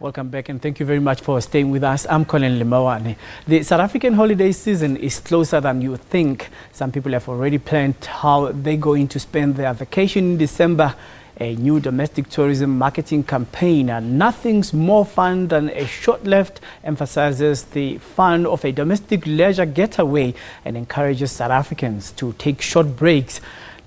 Welcome back and thank you very much for staying with us. I'm Colin Limawane. The South African holiday season is closer than you think. Some people have already planned how they're going to spend their vacation in December. A new domestic tourism marketing campaign, and nothing's more fun than a Sho't Left, emphasizes the fun of a domestic leisure getaway and encourages South Africans to take short breaks.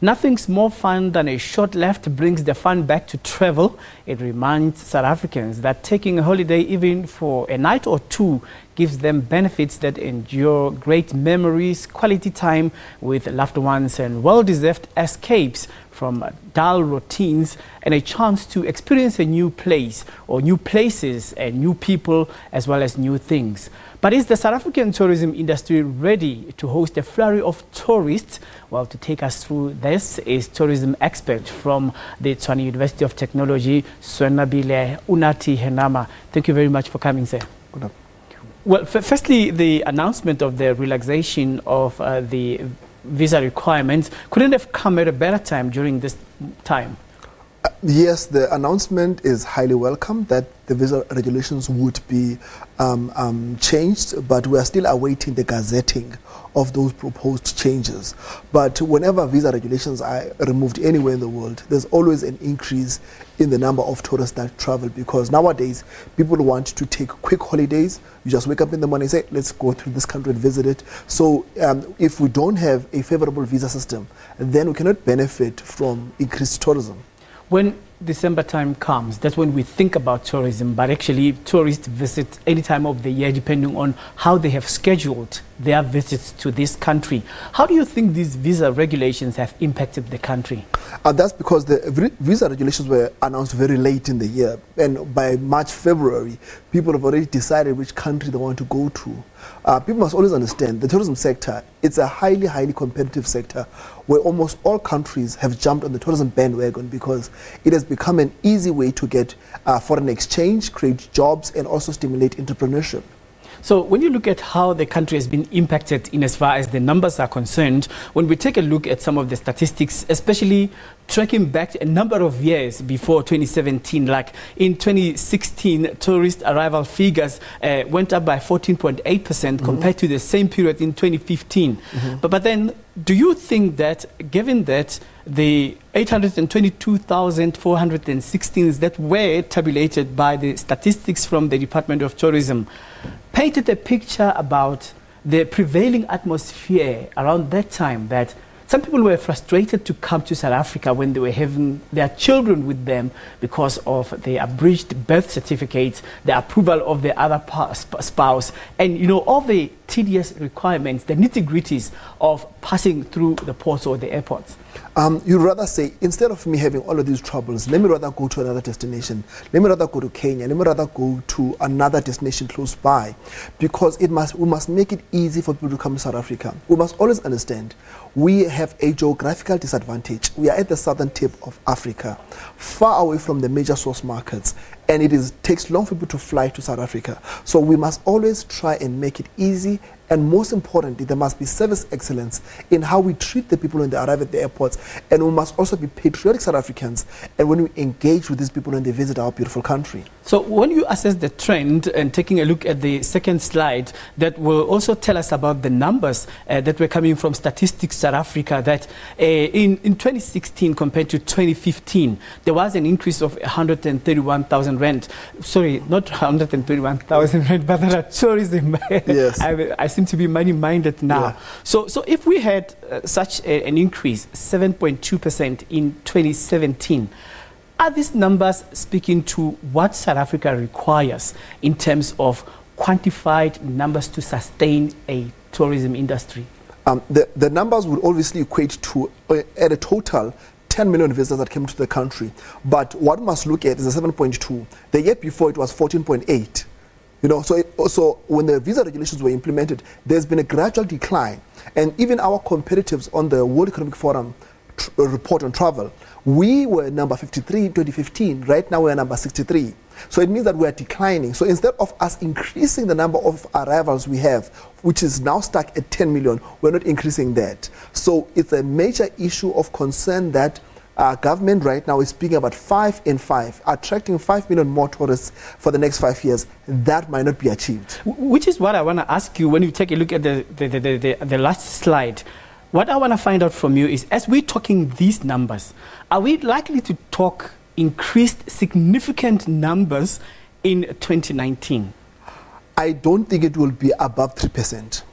Nothing's more fun than a Sho't Left brings the fun back to travel. It reminds South Africans that taking a holiday, even for a night or two, gives them benefits that endure, great memories, quality time with loved ones, and well-deserved escapes from dull routines, and a chance to experience a new place or new places and new people as well as new things. But is the South African tourism industry ready to host a flurry of tourists? Well, to take us through this is tourism expert from the Tshwane University of Technology, Swonwabile Unathi Henama. Thank you very much for coming, sir. Good up. Well, firstly, the announcement of the relaxation of the visa requirements couldn't have come at a better time during this time. Yes, the announcement is highly welcome that the visa regulations would be changed, but we are still awaiting the gazetting of those proposed changes. But whenever visa regulations are removed anywhere in the world, there's always an increase in the number of tourists that travel, because nowadays people want to take quick holidays. You just wake up in the morning and say, let's go to this country and visit it. So if we don't have a favorable visa system, then we cannot benefit from increased tourism. When December time comes, that's when we think about tourism, but actually tourists visit any time of the year depending on how they have scheduled their visits to this country. How do you think these visa regulations have impacted the country? That's because the visa regulations were announced very late in the year, and by March, February, people have already decided which country they want to go to. People must always understand the tourism sector, it's a highly, highly competitive sector where almost all countries have jumped on the tourism bandwagon because it has become an easy way to get foreign exchange, create jobs, and also stimulate entrepreneurship. So when you look at how the country has been impacted in as far as the numbers are concerned, when we take a look at some of the statistics, especially tracking back a number of years before 2017, like in 2016, tourist arrival figures went up by 14.8% compared to the same period in 2015. But then, do you think that, given that the 822,416 that were tabulated by the statistics from the Department of Tourism painted a picture about the prevailing atmosphere around that time, that some people were frustrated to come to South Africa when they were having their children with them because of the abridged birth certificates, the approval of the other spouse, and all the tedious requirements, the nitty-gritties of passing through the ports or the airports? You'd rather say, instead of me having all of these troubles, let me rather go to another destination. Let me rather go to Kenya. Let me rather go to another destination close by, because we must make it easy for people to come to South Africa. We must always understand we have a geographical disadvantage. We are at the southern tip of Africa, far away from the major source markets, and it takes long for people to fly to South Africa. So we must always try and make it easy, and most importantly, there must be service excellence in how we treat the people when they arrive at the airports, and we must also be patriotic South Africans and when we engage with these people when they visit our beautiful country. So when you assess the trend, and taking a look at the second slide, that will also tell us about the numbers that were coming from Statistics South Africa, that in 2016 compared to 2015, there was an increase of 131,000 rand. Sorry, not 131,000 rand, but that are tourism. Yes. I seem to be money-minded now. Yeah. So if we had such an increase, 7.2% in 2017, are these numbers speaking to what South Africa requires in terms of quantified numbers to sustain a tourism industry? The numbers would obviously equate to, at a total, 10 million visitors that came to the country. But what we must look at is the 7.2. The year before it was 14.8. So when the visa regulations were implemented, there's been a gradual decline. And even our competitors on the World Economic Forum report on travel, we were number 53 in 2015. Right now we're number 63. So it means that we're declining. So instead of us increasing the number of arrivals we have, which is now stuck at 10 million, we're not increasing that. So it's a major issue of concern that government right now is speaking about 5 and 5, attracting 5 million more tourists for the next 5 years. That might not be achieved. Which is what I want to ask you when you take a look at the last slide. What I want to find out from you is, as we're talking these numbers, are we likely to talk increased significant numbers in 2019? I don't think it will be above 3%.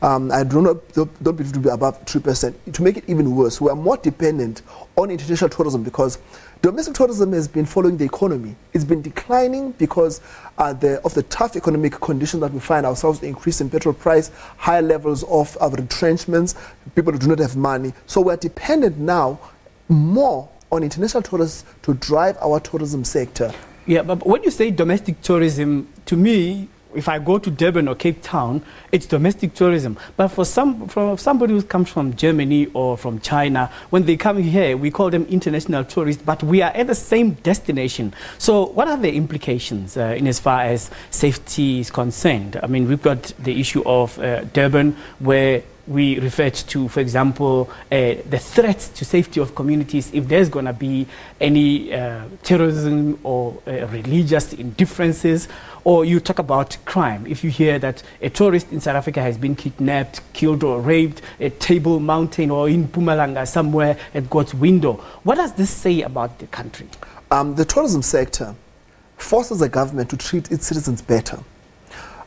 I don't believe it will be above 3%. To make it even worse, we are more dependent on international tourism because domestic tourism has been following the economy. It's been declining because of the tough economic conditions that we find ourselves, the increase in petrol price, higher levels of retrenchments, people who do not have money. So we're dependent now more on international tourists to drive our tourism sector. Yeah, but when you say domestic tourism, to me, if I go to Durban or Cape Town, it's domestic tourism. But for somebody who comes from Germany or from China, when they come here, we call them international tourists, but we are at the same destination. So what are the implications in as far as safety is concerned? I mean, we've got the issue of Durban, where we referred to, for example, the threats to safety of communities if there's going to be any terrorism or religious indifferences, or you talk about crime. If you hear that a tourist in South Africa has been kidnapped, killed or raped at Table Mountain or in Mpumalanga somewhere at God's Window, what does this say about the country? The tourism sector forces the government to treat its citizens better.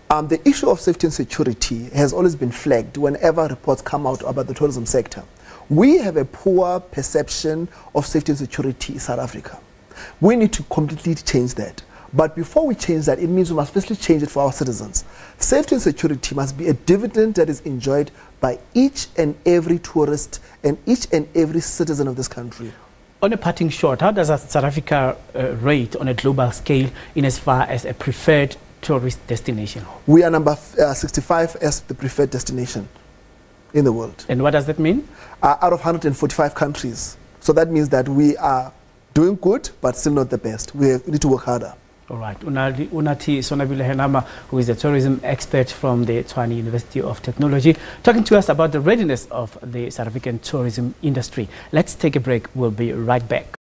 The issue of safety and security has always been flagged whenever reports come out about the tourism sector. We have a poor perception of safety and security in South Africa. We need to completely change that. But before we change that, it means we must firstly change it for our citizens. Safety and security must be a dividend that is enjoyed by each and every tourist and each and every citizen of this country. On a parting shot, how does South Africa rate on a global scale in as far as a preferred tourist destination? We are number 65 as the preferred destination in the world. And what does that mean? Out of 145 countries. So that means that we are doing good, but still not the best. We need to work harder. All right. Unathi Swonwabile Henama, who is a tourism expert from the Tshwane University of Technology, talking to us about the readiness of the South African tourism industry. Let's take a break. We'll be right back.